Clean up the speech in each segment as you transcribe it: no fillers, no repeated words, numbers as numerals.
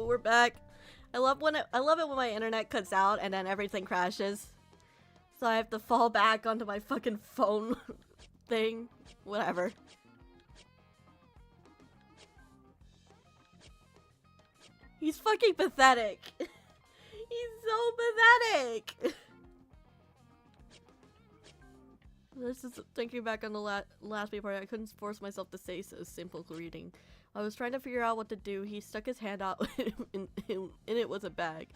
we're back. I love it when my internet cuts out and then everything crashes. So I have to fall back onto my fucking phone thing. Whatever. He's fucking pathetic. He's so pathetic. This is thinking back on the last part. I couldn't force myself to say so simple reading. I was trying to figure out what to do. He stuck his hand out and it was a bag.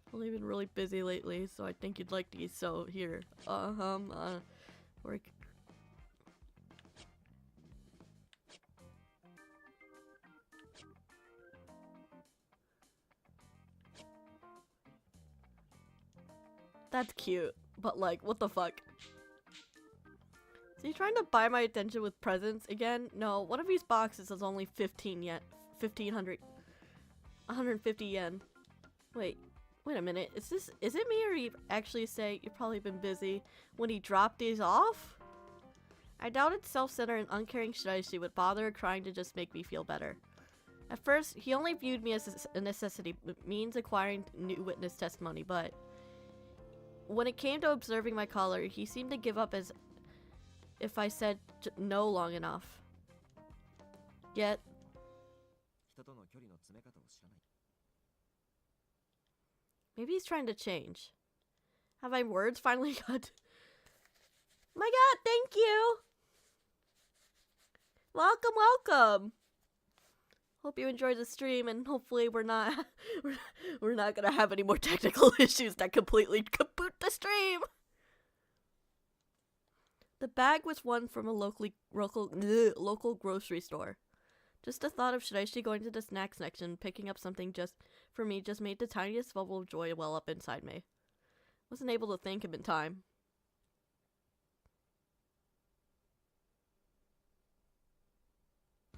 I've only been really busy lately, so I think you'd like these. So here, work. That's cute, but like, what the fuck? Is he trying to buy my attention with presents again? No, one of these boxes is only 15 yen. 150 yen. Wait a minute. Is it me, or you actually say you've probably been busy when he dropped these off? I doubted self-centered and uncaring Shiraishi would bother trying to just make me feel better. At first, he only viewed me as a necessity, means acquiring new witness testimony, but when it came to observing my collar, he seemed to give up as if I said no long enough. Yet, maybe he's trying to change. Have my words finally got... My god, thank you! Welcome, welcome! Hope you enjoyed the stream, and hopefully we're not gonna have any more technical issues that completely kapoot the stream! The bag was one from a local grocery store. Just the thought of Shiraishi going to the snack section and picking up something just for me just made the tiniest bubble of joy well up inside me. Wasn't able to thank him in time.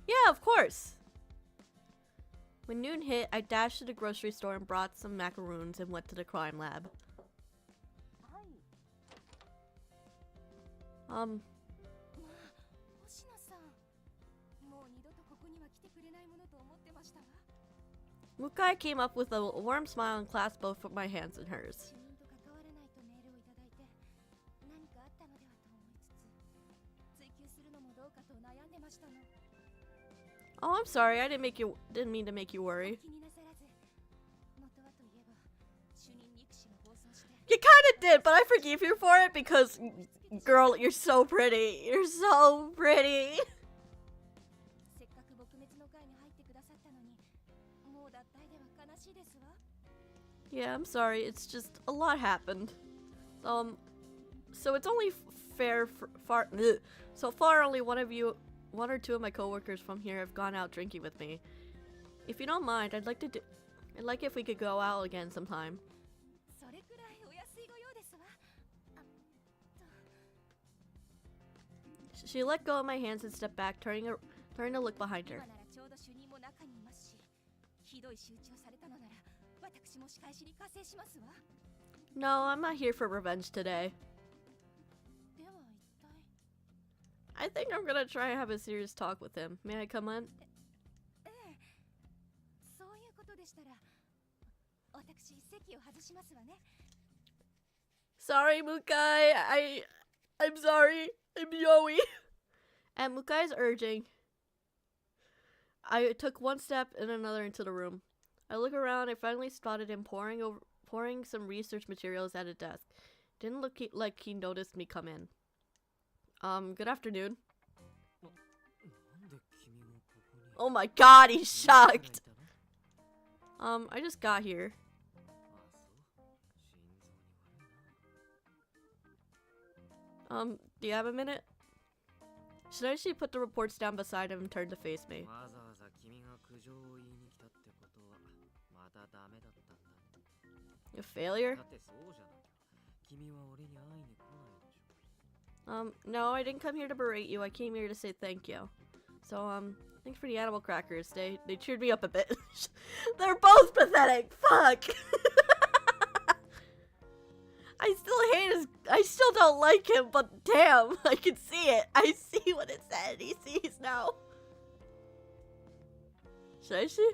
Yeah, of course! When noon hit, I dashed to the grocery store and brought some macaroons and went to the crime lab. Mukai came up with a warm smile and clasped both of my hands in hers. Oh, I'm sorry. I didn't mean to make you worry. You kinda did, but I forgive you for it because, girl, you're so pretty. You're so pretty. Yeah, I'm sorry. It's just a lot happened. So it's only fair so far only one or two of my coworkers from here have gone out drinking with me. If you don't mind, I'd like if we could go out again sometime. She let go of my hands and stepped back, turning to look behind her. No, I'm not here for revenge today. I think I'm gonna try and have a serious talk with him. May I come in? Sorry, Mukai. I'm sorry. I'm Yoey. At Mukai's urging, I took one step and another into the room. I look around and finally spotted him pouring some research materials at a desk. Didn't look like he noticed me come in. Good afternoon. Oh my god, he's shocked! I just got here. Do you have a minute? Shiraishi put the reports down beside him and turned to face me. You failure? No, I didn't come here to berate you. I came here to say thank you. So, thanks for the animal crackers. They cheered me up a bit. They're both pathetic. Fuck. I still don't like him, but damn, I can see it. I see what it said. He sees now. Shiraishi?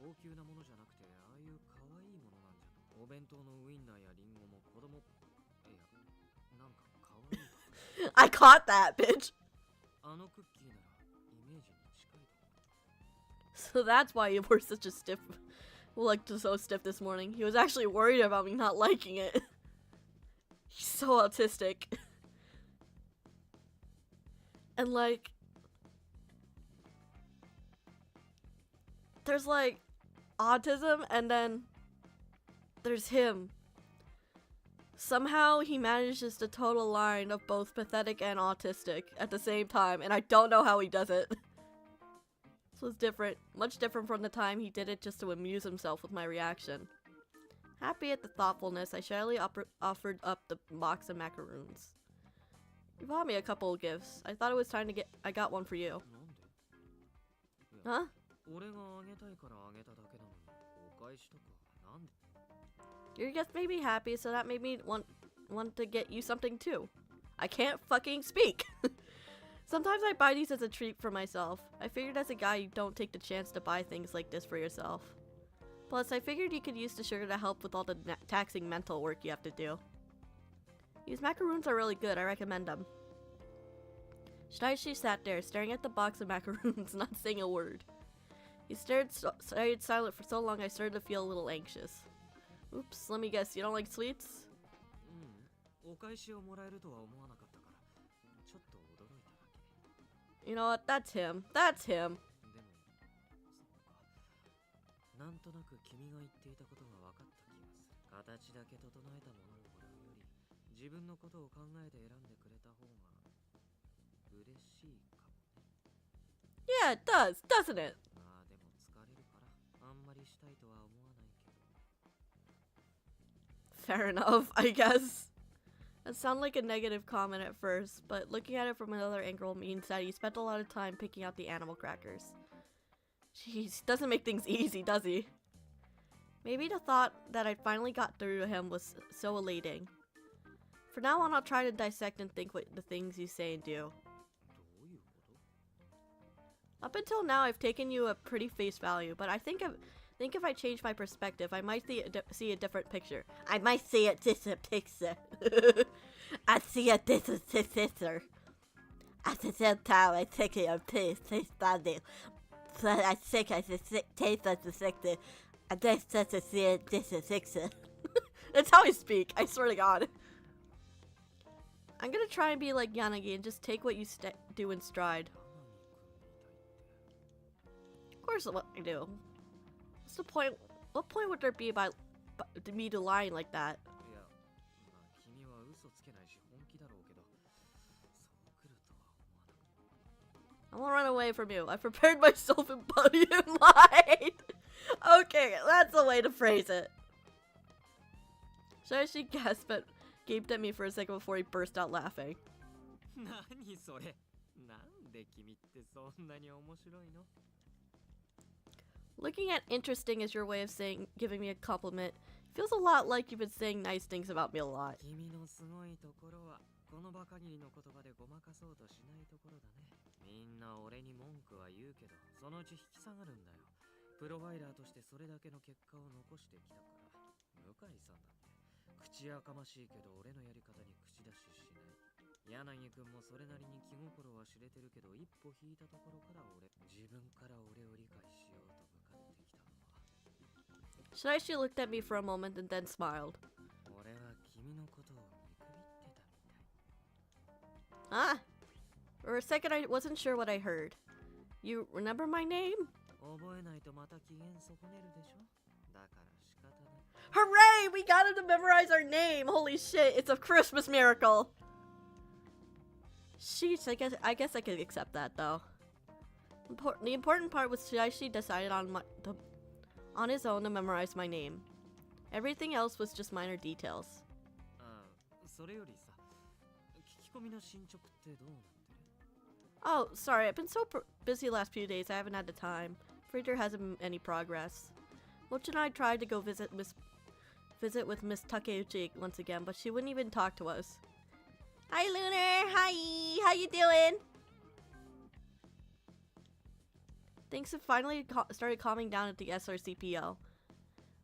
高級なものじゃなくて、ああいう可愛いものなんじゃと。お弁当のウインナーやリンゴも子供、いや、なんか可愛い。I caught that, bitch. あのクッキーならイメージに近いと思う。 So that's why you were such a stiff, like so stiff this morning. He was actually worried about me not liking it. He's so autistic. And like, there's like autism and then there's him. Somehow he manages to toe a line of both pathetic and autistic at the same time, and I don't know how he does it. This was different, much different from the time he did it just to amuse himself with my reaction. Happy at the thoughtfulness, I shyly offered up the box of macaroons. You bought me a couple of gifts. I thought it was time to get. I got one for you. Huh? Your gift made me happy, so that made me want to get you something too. I can't fucking speak. Sometimes I buy these as a treat for myself. I figured as a guy you don't take the chance to buy things like this for yourself. Plus, I figured you could use the sugar to help with all the taxing mental work you have to do. These macaroons are really good. I recommend them. She sat there, staring at the box of macaroons, not saying a word. He stayed silent for so long I started to feel a little anxious. Oops, let me guess, you don't like sweets? You know what? That's him. That's him. なんとなく君が言っていたことが分かった気がする。形だけ整えたものをもらうより、自分のことを考えて選んでくれた方が嬉しいかもね。Yeah, it does, doesn't it? まあでも疲れるからあんまりしたいとは思わないけど。Fair enough, I guess. That sounded like a negative comment at first, but looking at it from another angle means that he spent a lot of time picking out the animal crackers. Jeez, doesn't make things easy, does he? Maybe the thought that I'd finally got through to him was so elating. From now on, I'll try to dissect and think what the things you say and do. Up until now, I've taken you at pretty face value, but I think if I change my perspective, I might see a different picture. I might see a different picture. I see a different picture. At the same time, I take it at face value. But I think I just taste like the sector. I just have to see a different picture. That's how I speak, I swear to God. I'm gonna try and be like Yanagi and just take what you do in stride. Of course, what I do. What's the point? What point would there be about me to lying like that? I won't run away from you. I prepared myself in body and mind. Okay, that's the way to phrase it. She gasped but gaped at me for a second before he burst out laughing. Looking at interesting as your way of giving me a compliment, feels a lot like you've been saying nice things about me a lot. She looked at me for a moment and then smiled. Ah! For a second I wasn't sure what I heard. You remember my name? Hooray! We got him to memorize our name! Holy shit, it's a Christmas miracle! Sheesh, I guess I could accept that though. The important part was Shiraishi decided on his own to memorize my name. Everything else was just minor details. Oh, sorry, I've been so busy last few days I haven't had the time. Afraid there hasn't been any progress. Mochi and I tried to go visit with Miss Takeuchi once again, but she wouldn't even talk to us. Hi, Lunar! Hi! How you doing? Things have finally started calming down at the SRCPO,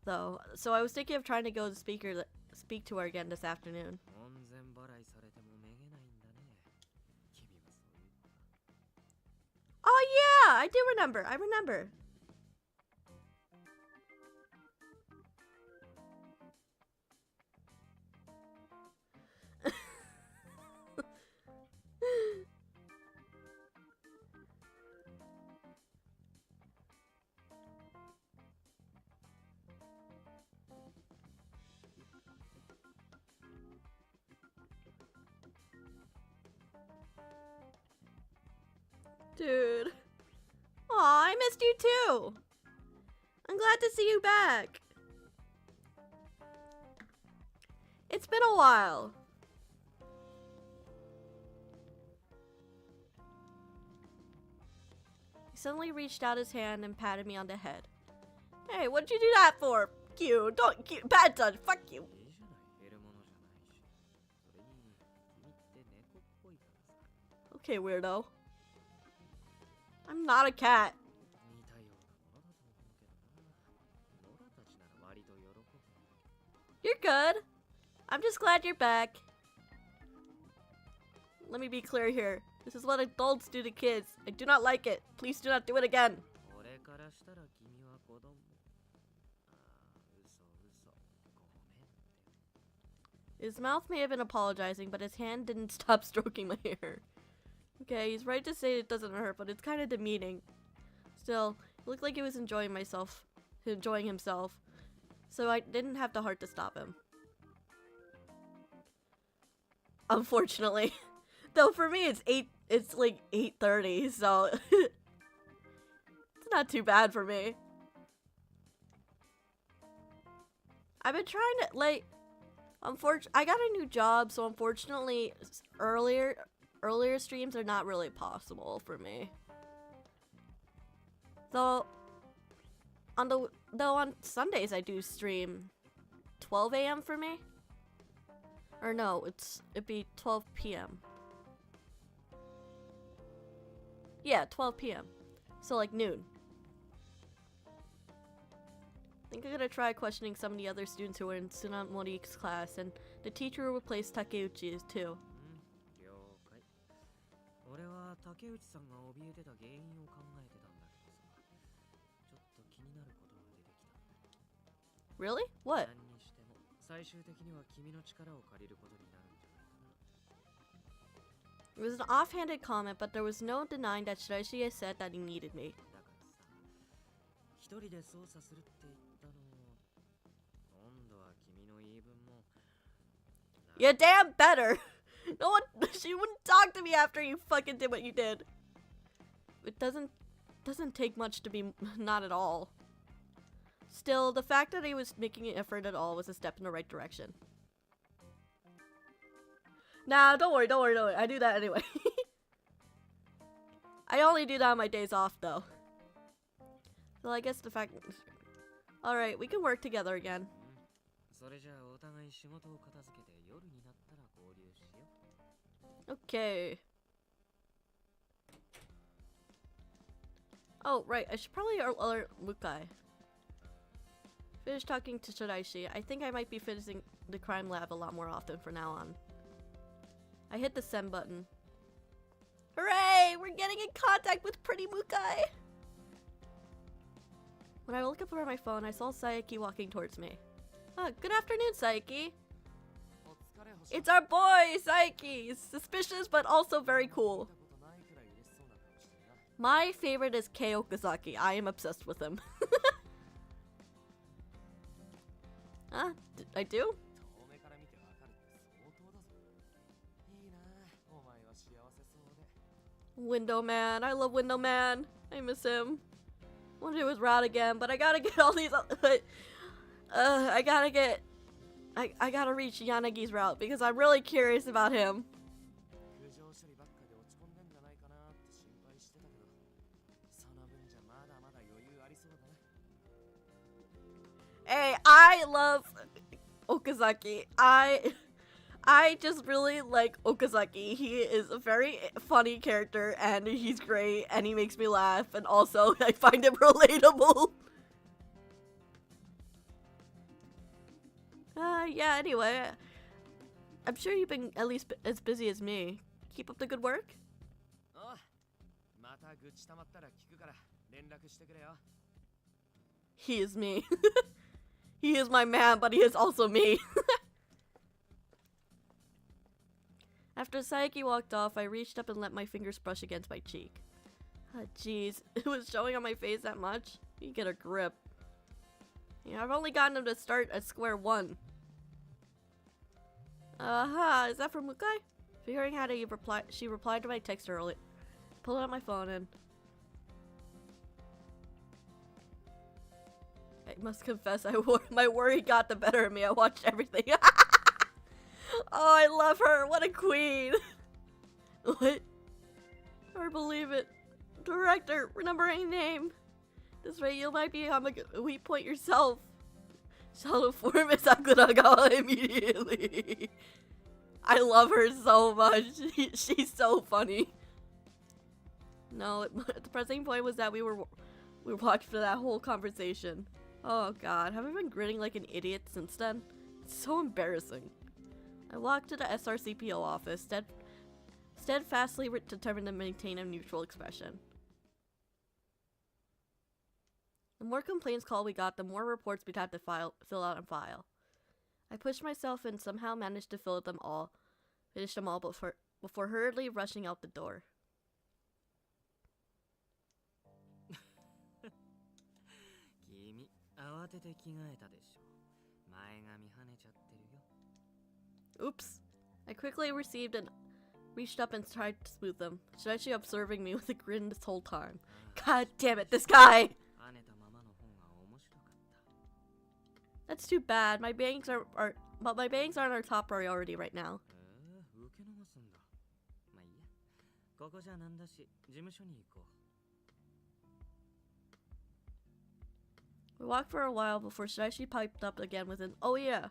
though. So I was thinking of trying to go to speak to her again this afternoon. Oh yeah, I do remember. I remember. Dude. Aw, I missed you too. I'm glad to see you back. It's been a while. He suddenly reached out his hand and patted me on the head. Hey, what'd you do that for? You don't bad touch. Fuck you. Okay, weirdo. I'm not a cat. You're good. I'm just glad you're back. Let me be clear here. This is what adults do to kids. I do not like it. Please do not do it again. His mouth may have been apologizing, but his hand didn't stop stroking my hair. Okay, he's right to say it doesn't hurt, but it's kind of demeaning. Still, it looked like he was enjoying himself. So I didn't have the heart to stop him. Unfortunately. Though for me it's like 8:30, so it's not too bad for me. I've been trying to I got a new job, so unfortunately earlier streams are not really possible for me. Though on Sundays I do stream 12 a.m. for me. Or no, it'd be 12 p.m. Yeah, 12 p.m. So like noon. I think I'm gonna try questioning some of the other students who were in Tsunamori's class, and the teacher who replaced Takeuchi too. Really? What? It was an offhanded comment, but there was no denying that Shiraishi said that he needed me. You damn better! No one, she wouldn't talk to me after you fucking did what you did. It doesn't take much to be not at all. Still, the fact that he was making an effort at all was a step in the right direction. Nah, don't worry. I do that anyway. I only do that on my days off, though. So I guess the fact... Alright, we can work together again. Okay. Oh, right, I should probably alert Mukai. Finish talking to Shiraishi. I think I might be visiting the crime lab a lot more often from now on. I hit the send button. Hooray! We're getting in contact with pretty Mukai! When I looked up from my phone, I saw Saeki walking towards me. Oh, good afternoon, Saeki. It's our boy, Saeki! He's suspicious, but also very cool. My favorite is Kei Okazaki. I am obsessed with him. Huh? I do? Window Man. I love Window Man. I miss him. I want to do his route again, but I gotta get all these... I gotta reach Yanagi's route because I'm really curious about him. Hey, I love Okazaki. I I just really like Okazaki. He is a very funny character, and he's great, and he makes me laugh, and also I find him relatable. Yeah, anyway, I'm sure you've been at least as busy as me. Keep up the good work. He is me. He is my man, but he is also me. After Sayaki walked off, I reached up and let my fingers brush against my cheek. Jeez, it was showing on my face that much? You get a grip. Yeah, I've only gotten him to start at square one. Is that from Mukai? Figuring how to reply, she replied to my text earlier. Pulled out my phone and... I must confess, my worry got the better of me. I watched everything. Oh, I love her. What a queen. What? Or believe it. Director, remembering name. This way you might be on a weak point yourself. Shadow form is Sakuragawa immediately. I love her so much. She's so funny. No, the pressing point was that we watched for that whole conversation. Oh god, have I been grinning like an idiot since then? It's so embarrassing. I walked to the SRCPO office, steadfastly determined to maintain a neutral expression. The more complaints call we got, the more reports we'd have to fill out and file. I pushed myself and somehow managed to finish them all before hurriedly rushing out the door. Oops. I quickly reached up and tried to smooth them. Should I be observing me with a grin this whole time? God damn it, this guy! That's too bad. My bangs aren't our top priority right now. We walked for a while before Shiraishi piped up again with an, "Oh yeah."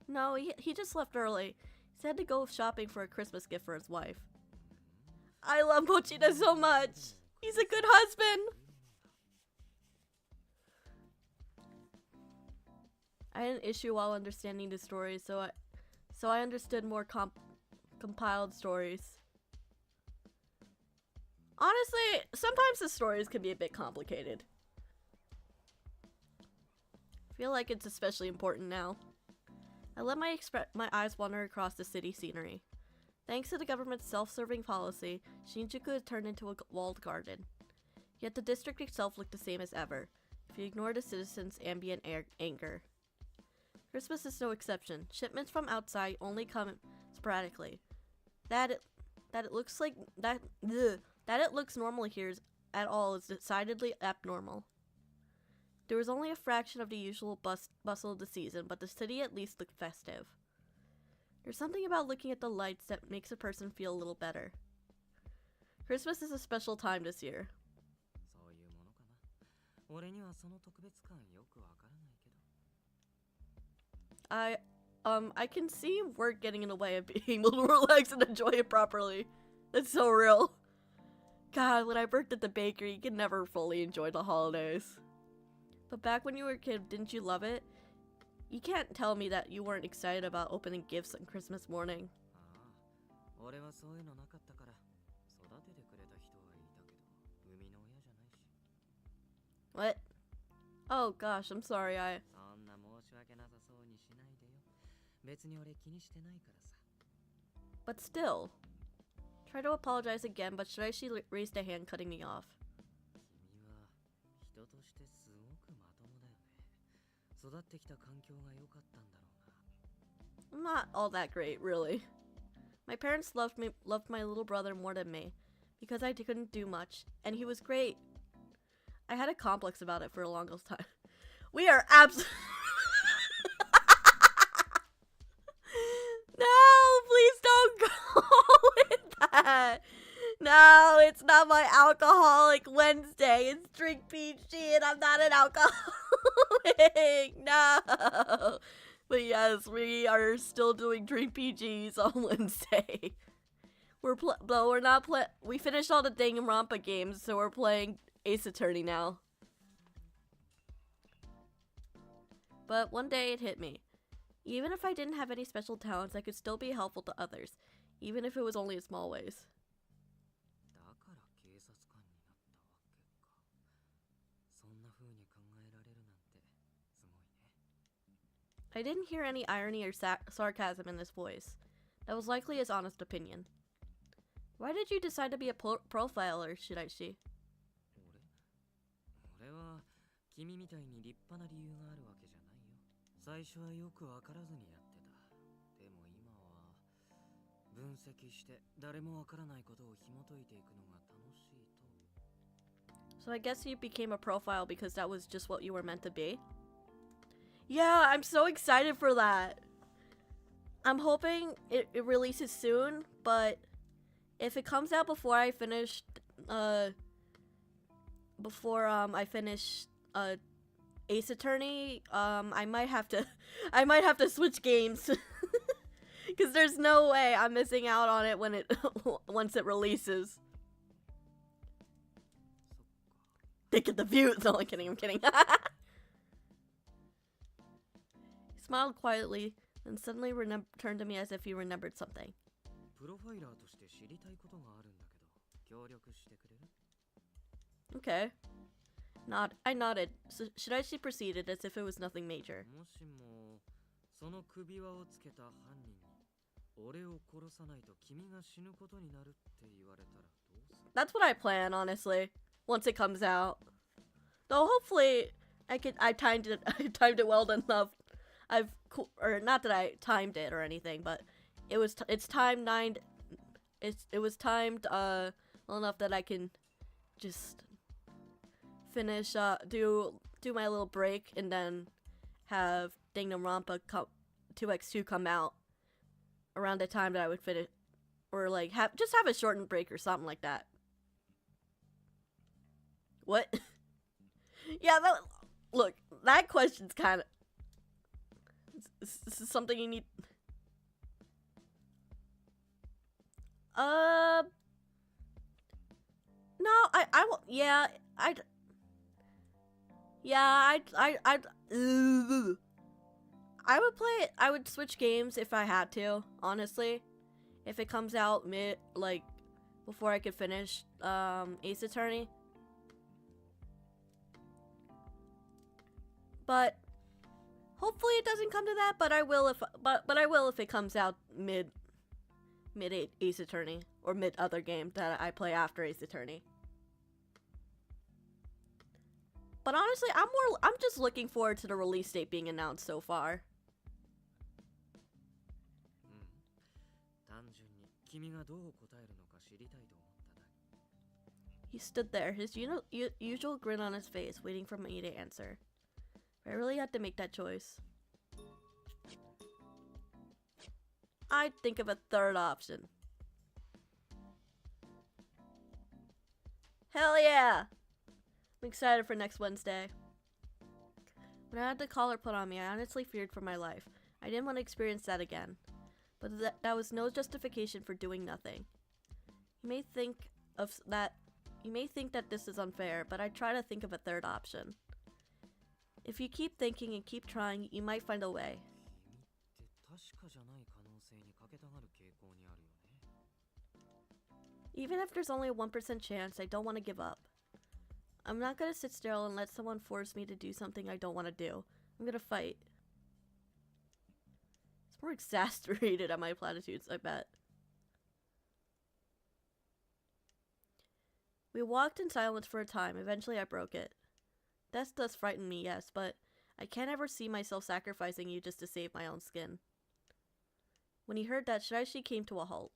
No, he just left early. He said to go shopping for a Christmas gift for his wife. I love Mochida so much. He's a good husband. I had an issue while understanding the stories, so I understood more compiled stories. Honestly, sometimes the stories can be a bit complicated. I feel like it's especially important now. I let my eyes wander across the city scenery. Thanks to the government's self-serving policy, Shinjuku had turned into a walled garden. Yet the district itself looked the same as ever, if you ignore the citizens' ambient anger. Christmas is no exception. Shipments from outside only come sporadically. That it looks normal here at all is decidedly abnormal. There was only a fraction of the usual bustle of the season, but the city at least looked festive. There's something about looking at the lights that makes a person feel a little better. Christmas is a special time this year. I can see work getting in the way of being able to relax and enjoy it properly. That's so real. God, when I worked at the bakery, you could never fully enjoy the holidays. But back when you were a kid, didn't you love it? You can't tell me that you weren't excited about opening gifts on Christmas morning. What? Oh gosh, I'm sorry, But still. Try to apologize again, but Shiraishi raised a hand, cutting me off. I'm not all that great, really. My parents loved my little brother more than me, because I couldn't do much, and he was great. I had a complex about it for a long time. We are absolutely... No, please don't go with that. No, it's not my alcoholic Wednesday. It's Drink Peachy, and I'm not an alcoholic. doing? No. But yes, we are still doing Dream PGs on Wednesday. We're not we finished all the Danganronpa games, so we're playing Ace Attorney now. But one day it hit me. Even if I didn't have any special talents, I could still be helpful to others, even if it was only in small ways. I didn't hear any irony or sarcasm in this voice. That was likely his honest opinion. Why did you decide to be a profiler, Shiraishi? 俺は君みたいに立派な理由があるわけじゃないよ。最初はよくわからずにやってた。でも今は分析して誰もわからないことを紐解いていくのが楽しいと。So I guess you became a profile because that was just what you were meant to be? Yeah, I'm so excited for that. I'm hoping it releases soon, but if it comes out before I finish Ace Attorney, I might have to switch games. Cause there's no way I'm missing out on it when once it releases. Think of the views. No, I'm kidding. I'm kidding. He smiled quietly, then suddenly turned to me as if he remembered something. Okay. I nodded. So Shiraishi proceeded as if it was nothing major. That's what I plan, honestly. Once it comes out. Though hopefully I timed it well enough. Not that I timed it or anything, but it's timed well enough that I can just finish do my little break and then have Danganronpa 2x2 come out around the time that I would finish, or like have a shortened break or something like that. What? Yeah, look, that question's kind of. This is something you need. No, I will. Yeah, I would play it. I would switch games if I had to, honestly. If it comes out before I could finish Ace Attorney. But hopefully it doesn't come to that, but I will if it comes out mid Ace Attorney or mid other game that I play after Ace Attorney. But honestly, I'm just looking forward to the release date being announced so far. He stood there, his usual grin on his face, waiting for me to answer. I really had to make that choice. I'd think of a third option. Hell yeah! I'm excited for next Wednesday. When I had the collar put on me, I honestly feared for my life. I didn't want to experience that again. But that was no justification for doing nothing. You may think that this is unfair, but I try to think of a third option. If you keep thinking and keep trying, you might find a way. Even if there's only a 1% chance, I don't want to give up. I'm not gonna sit still and let someone force me to do something I don't want to do. I'm gonna fight. It's more exasperated at my platitudes, I bet. We walked in silence for a time. Eventually I broke it. Death does frighten me, yes, but I can't ever see myself sacrificing you just to save my own skin. When he heard that, Shiraishi came to a halt.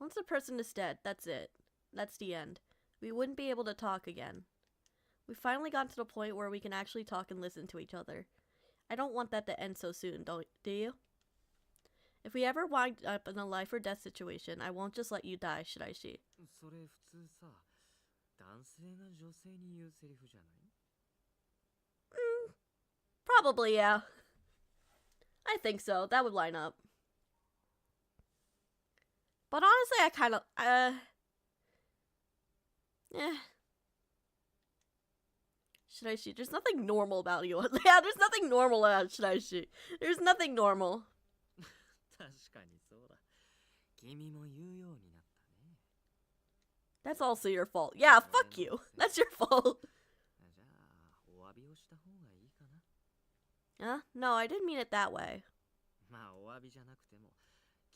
Once a person is dead, that's it. That's the end. We wouldn't be able to talk again. We finally got to the point where we can actually talk and listen to each other. I don't want that to end so soon, do you? If we ever wind up in a life or death situation, I won't just let you die, Shiraishi. 男性が女性に言うセリフじゃない？ Probably, yeah. I think so. That would line up. But honestly, I kind of, Shiraishi, there's nothing normal about you. Yeah, there's nothing normal about Shiraishi. There's nothing normal. 確かにそうだ。君も言うようになったね。 That's also your fault. Yeah, fuck you. That's your fault. じゃあ、お詫びをした方がいいかな。 No, I didn't mean it that way. まあ、お詫びじゃなくても、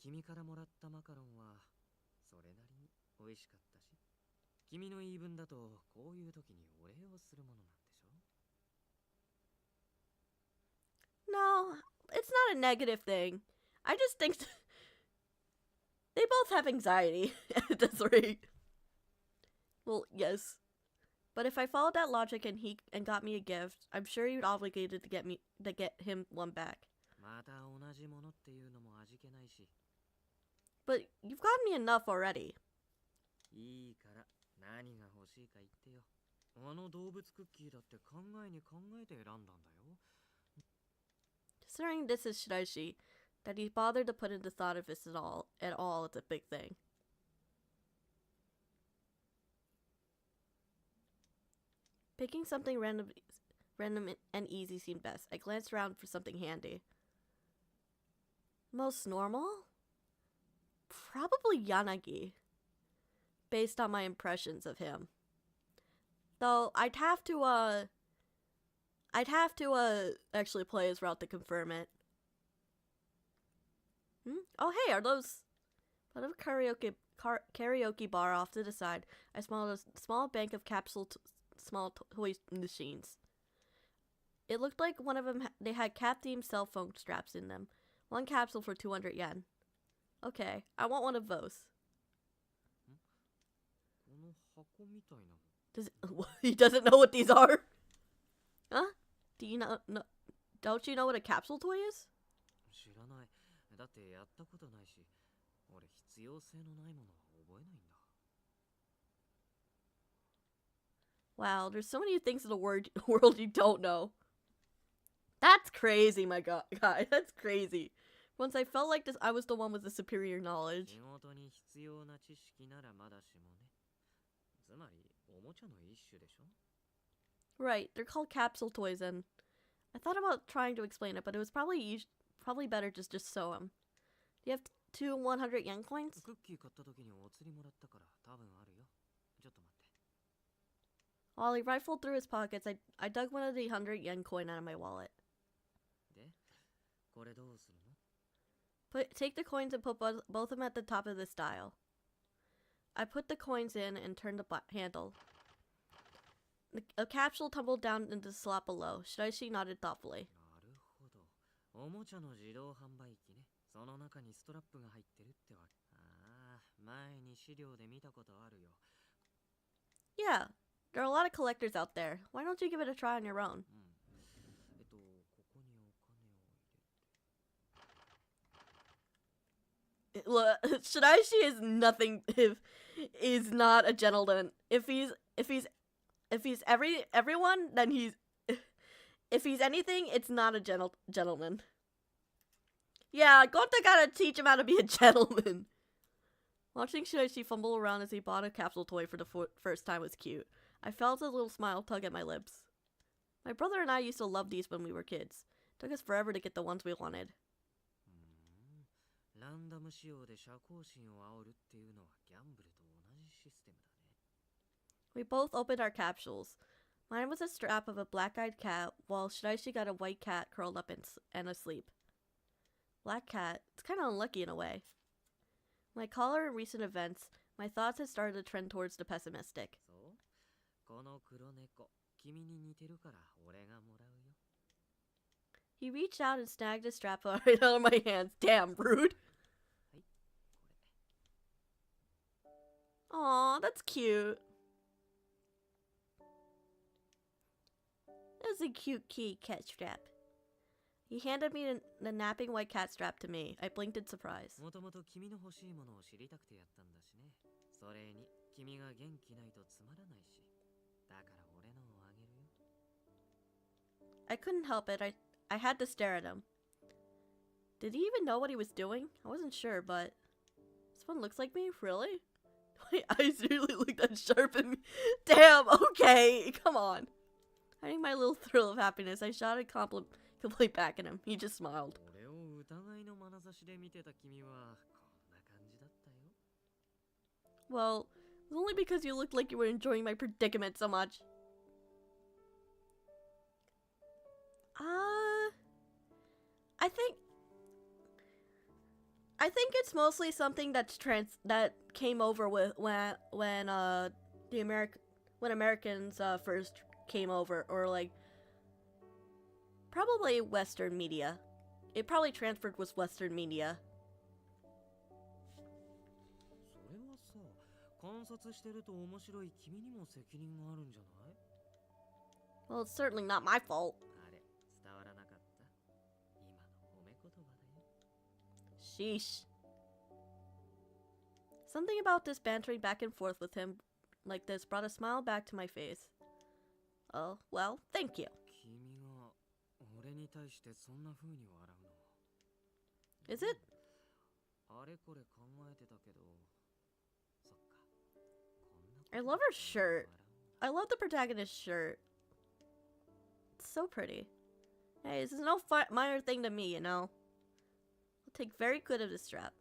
君からもらったマカロンは、それなりに美味しかったし、君の言い分だと、こういう時にお礼をするものなんでしょ? No, it's not a negative thing. I just think they both have anxiety at this rate. Well, yes. But if I followed that logic and got me a gift, I'm sure you'd obligated to get him one back. また同じものっていうのも味気ないし。 But you've gotten me enough already. いいから何が欲しいか言ってよ。あの動物クッキーだって考えに考えて選んだんだよ。 Considering this is Shiraishi, that he bothered to put in the thought of this at all, it's a big thing. Picking something random and easy seemed best. I glanced around for something handy. Most normal? Probably Yanagi, based on my impressions of him. Though I'd have to actually play his route to confirm it. Oh hey, are those... Out of a karaoke bar off to the side, I smelled a small bank of small toy machines. It looked like one of them, they had cat-themed cell phone straps in them. One capsule for 200 yen. Okay, I want one of those. He doesn't know what these are? Huh? Do you know? No, don't you know what a capsule toy is? 知らない。だってやったことないし、俺必要性のないものは覚えないんだ。 Wow, there's so many things in the world you don't know. That's crazy, my guy. That's crazy. Once I felt like I was the one with the superior knowledge. 仕事に必要な知識ならまだしもね。つまりおもちゃの一種でしょ? Right, they're called capsule toys, and I thought about trying to explain it, but it was probably better just show them. Do you have 2 100 yen coins? クッキー買った時にお釣りもらったから多分あるよ。ちょっと待って。 While he rifled through his pockets, I dug one of the 100 yen coin out of my wallet. で、これどうするの? Take the coins and put both of them at the top of this dial. I put the coins in and turned the handle. A capsule tumbled down into the slot below. Shiraishi nodded thoughtfully. なるほど。おもちゃの自動販売機ね。その中にストラップが入ってるってわけ。ああ、前に資料で見たことあるよ。 Yeah, there are a lot of collectors out there. Why don't you give it a try on your own? ここにお金を入れて。 Look, Shiraishi is nothing. Is not a gentleman. If he's everyone, then if he's anything, it's not a gentleman. Yeah, Gonta gotta teach him how to be a gentleman. Watching Shiraishi fumble around as he bought a capsule toy for the first time was cute. I felt a little smile tug at my lips. My brother and I used to love these when we were kids. It took us forever to get the ones we wanted. ランダム仕様で社交心を煽るっていうのはギャンブルと同じシステムだね。 We both opened our capsules. Mine was a strap of a black-eyed cat, while Shiraishi got a white cat curled up and asleep. Black cat? It's kind of unlucky in a way. My collar and recent events, my thoughts had started to trend towards the pessimistic. そう?この黒猫、君に似てるから俺がもらうよ。 He reached out and snagged a strap right out of my hands. Damn, rude. はい、これ。 Aw, that's cute. That's a cute kitty cat strap. He handed me the napping white cat strap to me. I blinked in surprise. もともと君の欲しいものを知りたくてやったんだしね。それに君が元気ないとつまらないし。I couldn't help it. I had to stare at him. Did he even know what he was doing? I wasn't sure, but this one looks like me? Really? My eyes really look that sharp at me. Damn, okay, come on. Hiding my little thrill of happiness, I shot a complaint back at him. He just smiled. Well, it was only because you looked like you were enjoying my predicament so much. I think it's mostly something that came over with when Americans first came over, or like probably Western media. It probably transferred with Western media. Well, it's certainly not my fault. Sheesh. Something about this bantering back and forth with him like this brought a smile back to my face. Oh, well, thank you. Is it? I love her shirt. I love the protagonist's shirt. It's so pretty. Hey, this is no minor thing to me, you know. I'll take very good of this strap.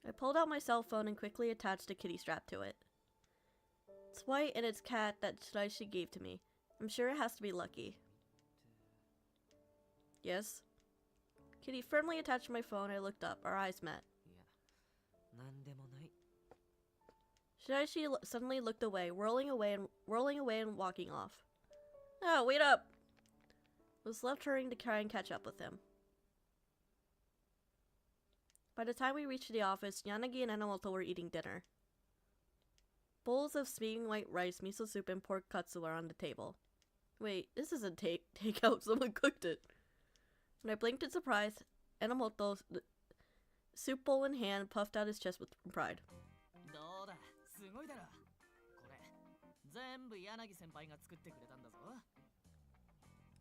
I pulled out my cell phone and quickly attached a kitty strap to it. It's white and it's cat that Shiraishi gave to me. I'm sure it has to be lucky. Yes? Kitty firmly attached to my phone. I looked up. Our eyes met. Shiraishi suddenly looked away, whirling away and walking off. Oh, wait up! I was left hurrying to try and catch up with him. By the time we reached the office, Yanagi and Enomoto were eating dinner. Bowls of steaming white rice, miso soup, and pork katsu are on the table. Wait, this isn't takeout, someone cooked it. When I blinked in surprise, Enomoto, soup bowl in hand, puffed out his chest with pride.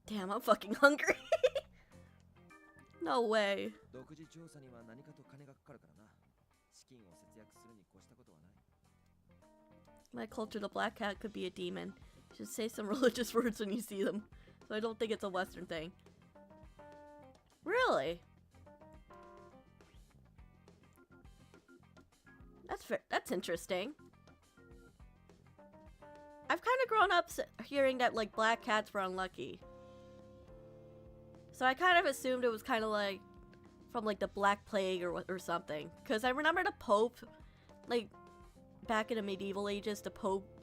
Damn, I'm fucking hungry. No way. My culture, the black cat could be a demon. You should say some religious words when you see them. So I don't think it's a Western thing. Really? That's interesting. I've kind of grown up hearing that like black cats were unlucky. So I kind of assumed it was kind of like from like the Black Plague or something. Because I remember the Pope, like back in the medieval ages,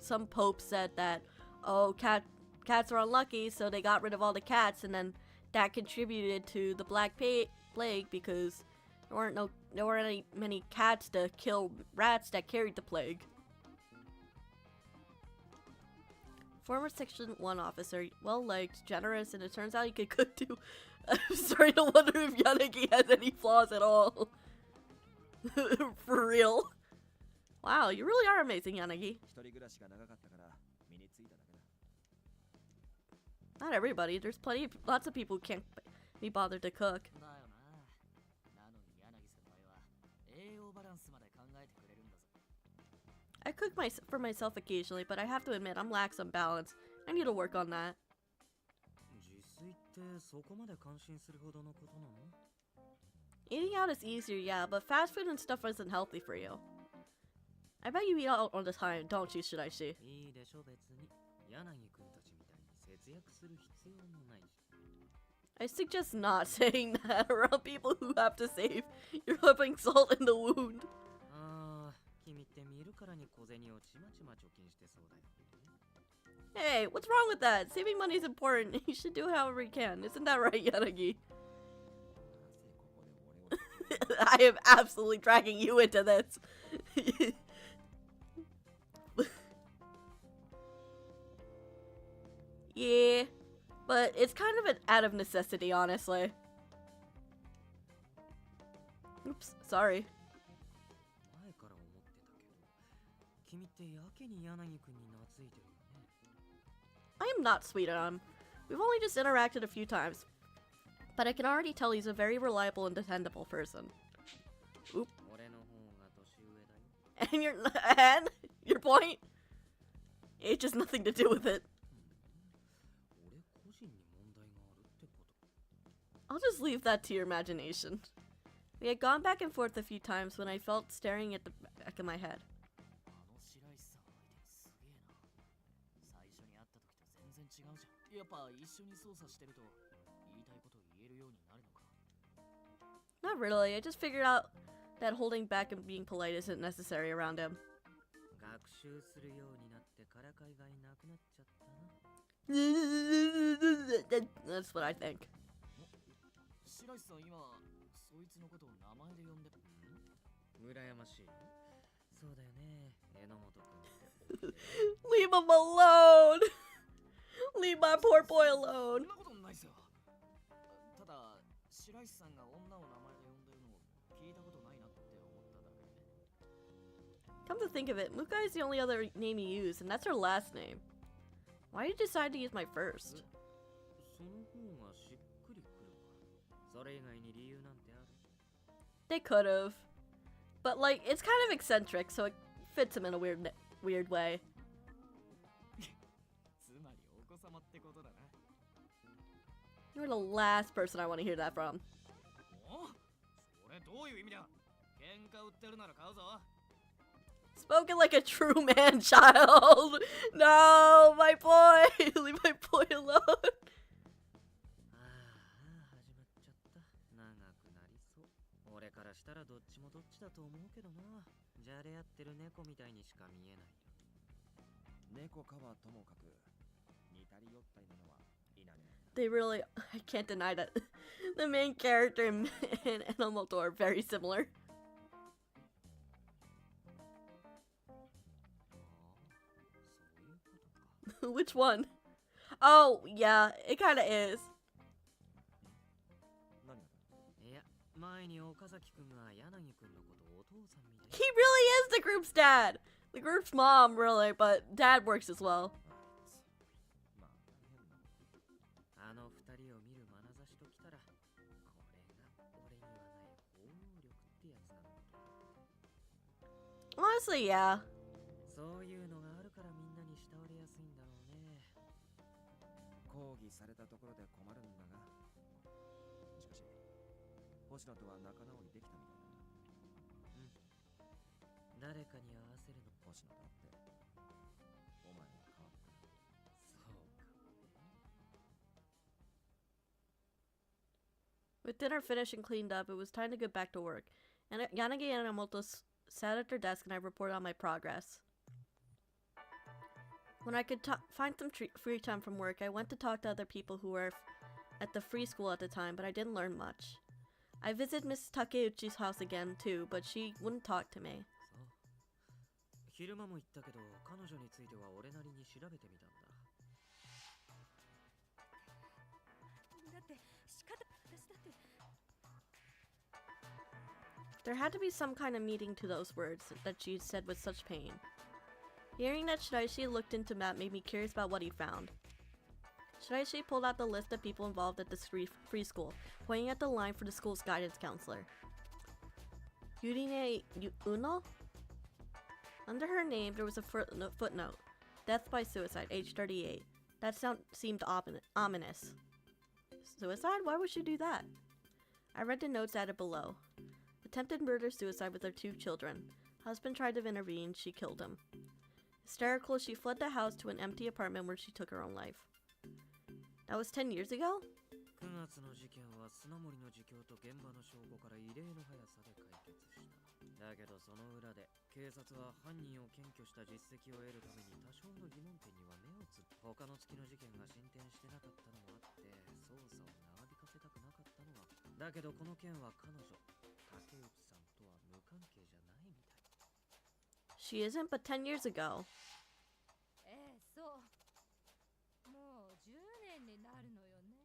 some Pope said that, oh, cats are unlucky, so they got rid of all the cats, and then that contributed to the Black Plague because there weren't many cats to kill rats that carried the plague. Former Section 1 officer, well-liked, generous, and it turns out he could cook too. I'm starting to wonder if Yanagi has any flaws at all. For real. Wow, you really are amazing, Yanagi. Not everybody. There's lots of people who can't be bothered to cook. I cook for myself occasionally, but I have to admit I'm lax on balance. I need to work on that. Eating out is easier, yeah, but fast food and stuff isn't healthy for you. I bet you eat out all the time, don't you, Shiraishi? I suggest not saying that around people who have to save. You're rubbing salt in the wound. Hey, what's wrong with that? Saving money is important. You should do it however you can. Isn't that right, Yanagi? I am absolutely dragging you into this. Yeah, but it's kind of out of necessity, honestly. Oops, sorry. 君ってやけに柳くんに懐いてるよね。 I am not sweet on him. We've only just interacted a few times. But I can already tell he's a very reliable and dependable person. Oop. 俺の方が年上だよ。 And your point? Age has nothing to do with it. 俺個人に問題があるってこと。 I'll just leave that to your imagination. We had gone back and forth a few times when I felt staring at the back of my head. あの白石さん相手にすげえな。最初に会った時と全然違うじゃん。やっぱ一緒に操作してると言いたいこと言えるようになるのか。 Not really. I just figured out that holding back and being polite isn't necessary around him. 学習するようになってからかいがいなくなっちゃったな。 That's what I think. 白石さん今そいつのことを名前で呼んで。羨ましい。そうだよね、榎本君って。 Leave him alone! Leave my poor boy そ alone. んなことないっすよ。ただ白石さんが女を名前で呼んでるのを聞いたことないなって思っただけで。 Come to think of it, Muka is the only other name you use, and that's her last name. Why did you decide to use my first? その方がしっくりくるわ。それ以外に理由なんてある？ They could have. But, like, it's kind of eccentric, so it fits him in a weird way. つまりお子様ってことだな。 You're the last person I want to hear that from. お？それどういう意味だ？喧嘩売ってるなら買うぞ。 Spoken like a true man child. No, my boy. Leave my boy alone. ああ、始まっちゃった。長くなりそう。俺からしたらどっちもどっちだと思うけどな。じゃれ合ってる猫みたいにしか見えないよ。猫かはともかく似たり寄ったりなのは否めない。 They really, I can't deny that the main character and Enomoto are very similar. そういうことか。 Which one? Oh, yeah, it kind of is. 何がだ？いや、前に岡崎くんが柳くんのことをお父さんみたい He really is the group's dad. The group's mom, really, but dad works as well. まあ大変な。あの二人を見る眼差しときたら、これが俺にはない包容力ってやつなんだ。 Honestly, yeah. そういうのがあるからみんなに慕われやすいんだろうね。抗議されたところで困るんだが、しかし星野とは仲直りできたみたいだな。誰かに合わせるの。星野だってお前が変わった。そうかもね。 With dinner finished and cleaned up, it was time to get back to work. And Yanagi and Enomoto sat at their desk and I reported on my progress. When I could find some free time from work, I went to talk to other people who were at the free school at the time, but I didn't learn much. I visited Miss Takeuchi's house again, too, but she wouldn't talk to me. そう。昼間も言ったけど、彼女については俺なりに調べてみたんだ。 There had to be some kind of meaning to those words that she said with such pain. Hearing that Shiraishi looked into Matt made me curious about what he found. Shiraishi pulled out the list of people involved at this free school, pointing at the line for the school's guidance counselor. Yurine Uno? Under her name, there was a footnote. Death by suicide, age 38. That seemed ominous. Suicide? Why would she do that? I read the notes added below. Attempted murder-suicide with her 2 children. Husband tried to intervene, she killed him. Hysterical, she fled the house to an empty apartment where she took her own life. That was 10 years ago? 9月の事件は砂森の自供と現場の証拠から異例の速さで解決した。だけどその裏で警察は犯人を検挙した実績を得るために多少の疑問点には目をつぶ他の月の事件が進展してなかったのもあって捜査を長引かせたくなかったのはだけどこの件は彼女竹内さんとは無関係じゃないみたい。 She isn't, but 10 years ago. そう。もう10年になるのよね。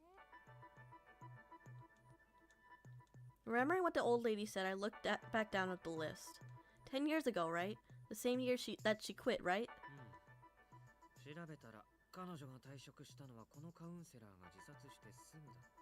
Remembering what the old lady said, I looked back down at the list. 10 years ago, right? The same year that she quit, right? 調べたら彼女が退職したのはこのカウンセラーが自殺してすぐだった。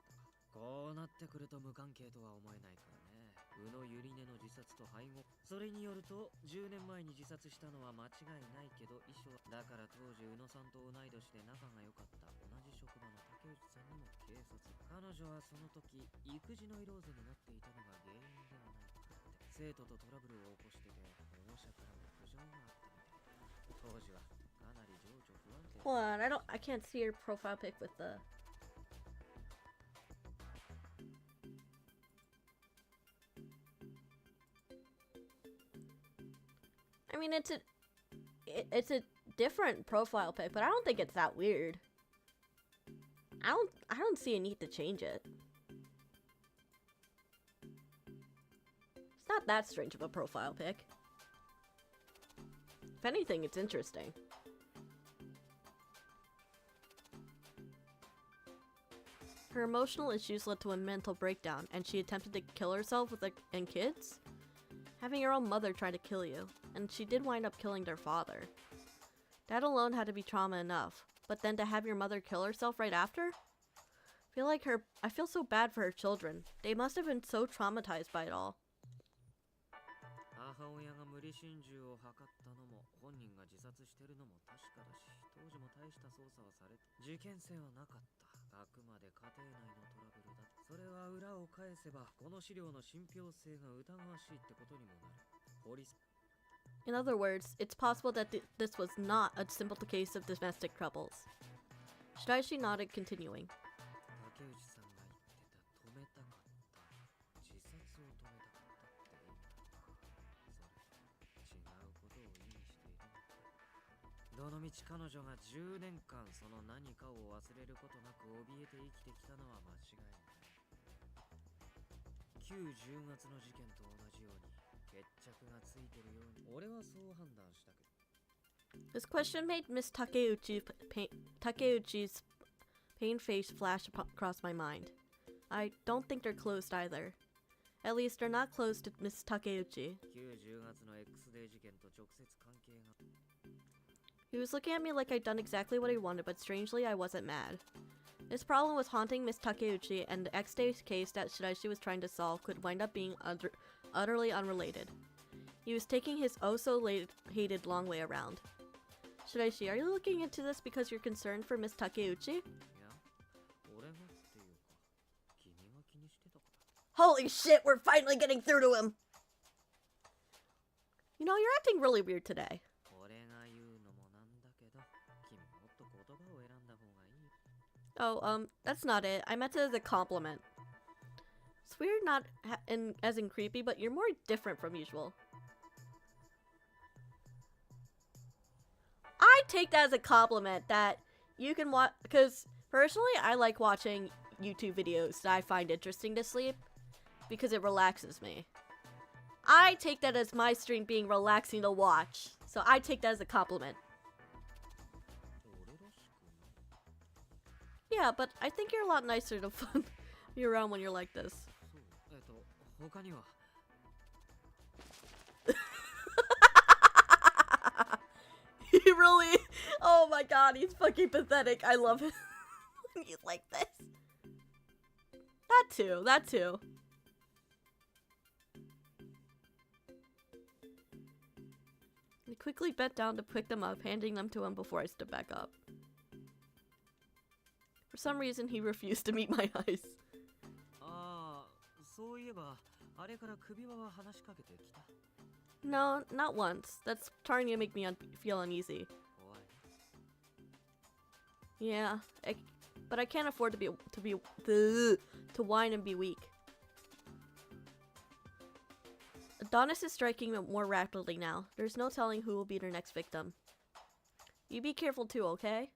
こうなってくると無関係とは思えないからね。宇野ゆりねの自殺と背後。それによると10年前に自殺したのは間違いないけど遺書だから当時宇野さんと同い年で仲が良かった同じ職場の竹内さんにも警察。彼女はその時育児ノイローゼになっていたのが原因ではないかって。生徒とトラブルを起こしてて保護者からも苦情があったみたいだ。当時はかなり情緒不安定。 Hold on, I can't see your profile pic with the... I mean, it's a different profile pic, but I don't think it's that weird. I don't see a need to change it. It's not that strange of a profile pic. If anything, it's interesting. Her emotional issues led to a mental breakdown, and she attempted to kill herself and kids? Having your own mother try to kill you, and she did wind up killing their father. That alone had to be trauma enough, but then to have your mother kill herself right after? I feel so bad for her children. They must have been so traumatized by it all. 母親が無理心中を図ったのも本人が自殺してるのも確かだし、当時も大した捜査はされ事件性はなかった。あくまで家庭内のトラブルだ。それは裏を返せばこの資料の信憑性が疑わしいってことにもなる。法律 In other words, it's possible that this was not a simple case of domestic troubles. Shiraishi nodded, continuing. 竹内さんが言ってた止めたかった自殺を止めたかったって意味なのか。それ違うことを意味しているのか。どのみち彼女が10年間その何かを忘れることなく怯えて生きてきたのは間違いない。旧10月の事件と同じように決着がついてるように俺はそう判断したけど。 This question made Miss Takeuchi's pained face flash across my mind. I don't think they're closed either. At least they're not closed to Miss Takeuchi. 旧10月の X デー事件と直接関係が。 He was looking at me like I'd done exactly what he wanted, but strangely I wasn't mad. This problem was haunting Miss Takeuchi, and the X-Day case that Shiraishi was trying to solve could wind up being utterly unrelated. He was taking his oh-so-hated long way around. Shiraishi, are you looking into this because you're concerned for Miss Takeuchi? いや、俺がっていうか、君が気にしてたから。 Holy shit, we're finally getting through to him! You know, you're acting really weird today. 俺が言うのもなんだけど、君もっと言葉を選んだ方がいい。 Oh, that's not it. I meant it as a compliment. It's weird, not as in creepy, but you're more different from usual. I take that as a compliment that you can watch, because personally, I like watching YouTube videos that I find interesting to sleep, because it relaxes me. I take that as my stream being relaxing to watch, so I take that as a compliment. 俺らしくない。 Yeah, but I think you're a lot nicer to be around when you're like this. そう、他には。 He really, oh my god, he's fucking pathetic. I love him when he's like this. That too. I quickly bent down to pick them up, handing them to him before I stood back up. For some reason, he refused to meet my eyes. ああ、そういえば、あれから首輪は話しかけてきた。 No, not once. That's starting to make me feel uneasy. 怖い。 Yeah, but I can't afford to whine and be weak. Adonis is striking more rapidly now. There's no telling who will be their next victim. You be careful too, okay?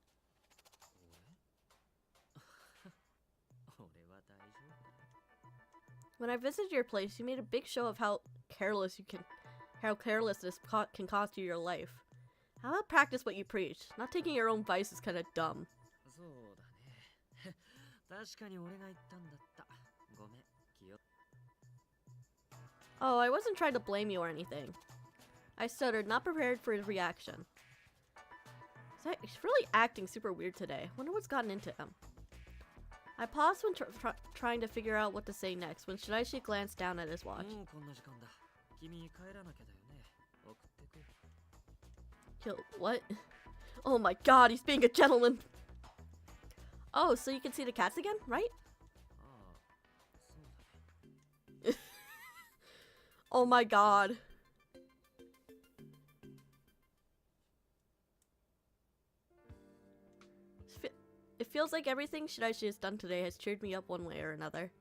俺は大丈夫だ。 When I visited your place, you made a big show of how carelessness can cost you your life. How about practice what you preach? Not taking your own advice is kind of dumb. そうだね。確かに俺が言ったんだった。ごめん、気を。 Oh, I wasn't trying to blame you or anything. I stuttered, not prepared for his reaction. He's really acting super weird today. Wonder what's gotten into him. I paused when trying to figure out what to say next when Shiraishi glanced down at his watch. What? Oh my god, he's being a gentleman! Oh, so you can see the cats again, right? Oh my god. It feels like everything Shiraishi has done today has cheered me up one way or another.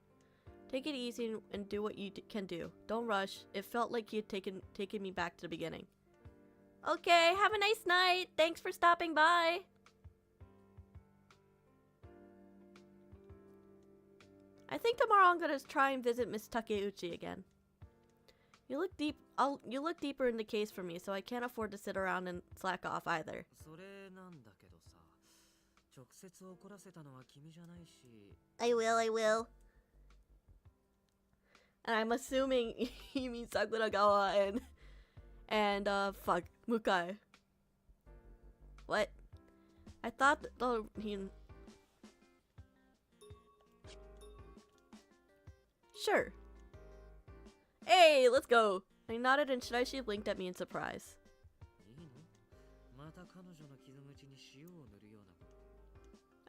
Take it easy and do what you can do. Don't rush. It felt like he had taken me back to the beginning. Okay, have a nice night. Thanks for stopping by. I think tomorrow I'm gonna try and visit Miss Takeuchi again. You look deeper in the case for me, so I can't afford to sit around and slack off either. I will. And I'm assuming he means Sakuragawa and fuck, Mukai. What? I thought he... Sure. Hey, let's go! I nodded and Shiraishi blinked at me in surprise.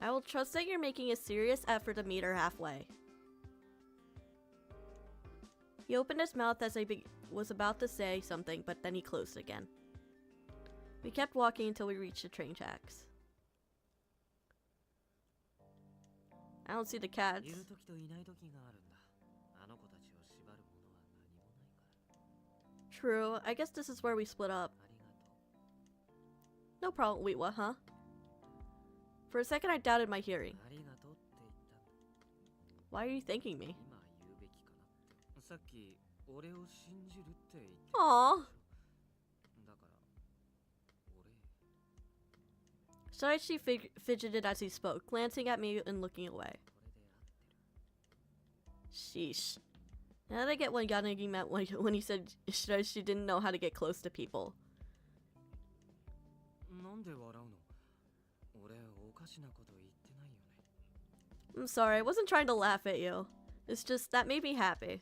I will trust that you're making a serious effort to meet her halfway. He opened his mouth as I was about to say something, but then he closed again. We kept walking until we reached the train tracks. I don't see the cats. True. I guess this is where we split up. No problem. Wait, what, huh? For a second, I doubted my hearing. Why are you thanking me? Aww. Shiraishi fidgeted as he spoke, glancing at me and looking away. Sheesh. Now that I get what Yanagi meant when he said Shiraishi didn't know how to get close to people. I'm sorry, I wasn't trying to laugh at you. It's just that made me happy.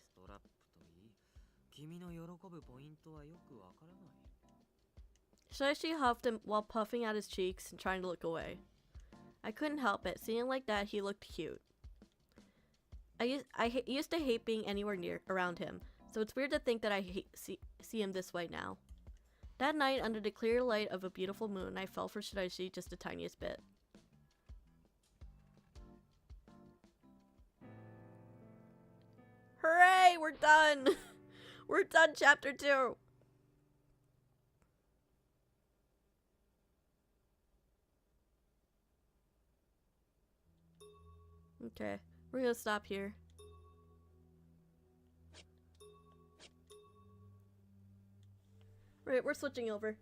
Shiraishi huffed while puffing out his cheeks and trying to look away. I couldn't help it. Seeing like that, he looked cute. I used to hate being anywhere near around him, so it's weird to think that I see him this way now. That night, under the clear light of a beautiful moon, I fell for Shiraishi just the tiniest bit. Hooray! We're done! We're done, chapter 2! Okay, we're gonna stop here. Right, we're switching over.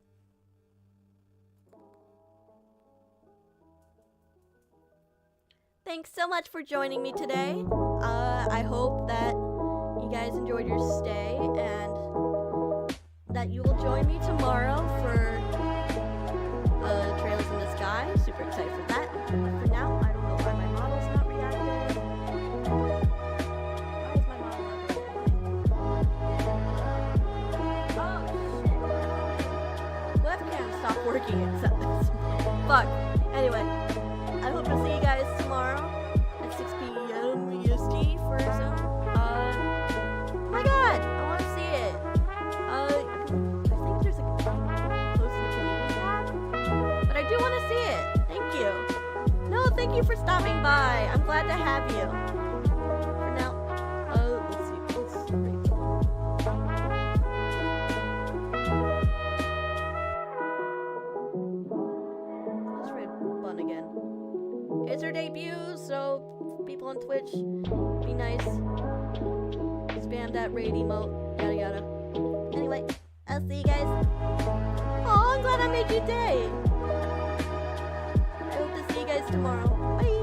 Thanks so much for joining me today. I hope that you guys enjoyed your stay and that you will join me tomorrow for Trails in the Sky. Super excited for that. But for now, I don't know why my model's not reacting. Why is my model not reacting? Oh shit. Webcam stopped working except this. Fuck. Anyway, I hope to see you guys tomorrow at 6 p.m. EST for some. Oh my god, I want to see it. I think there's a post in the community tab, but I do want to see it. Thank you. No, thank you for stopping by. I'm glad to have you. For now, let's see. Let's read Bun again. It's her debut, so people on Twitch, be nice. Spam that raid emote, yada yada. Anyway, I'll see you guys. Oh, I'm glad I made your day. I hope to see you guys tomorrow. Bye.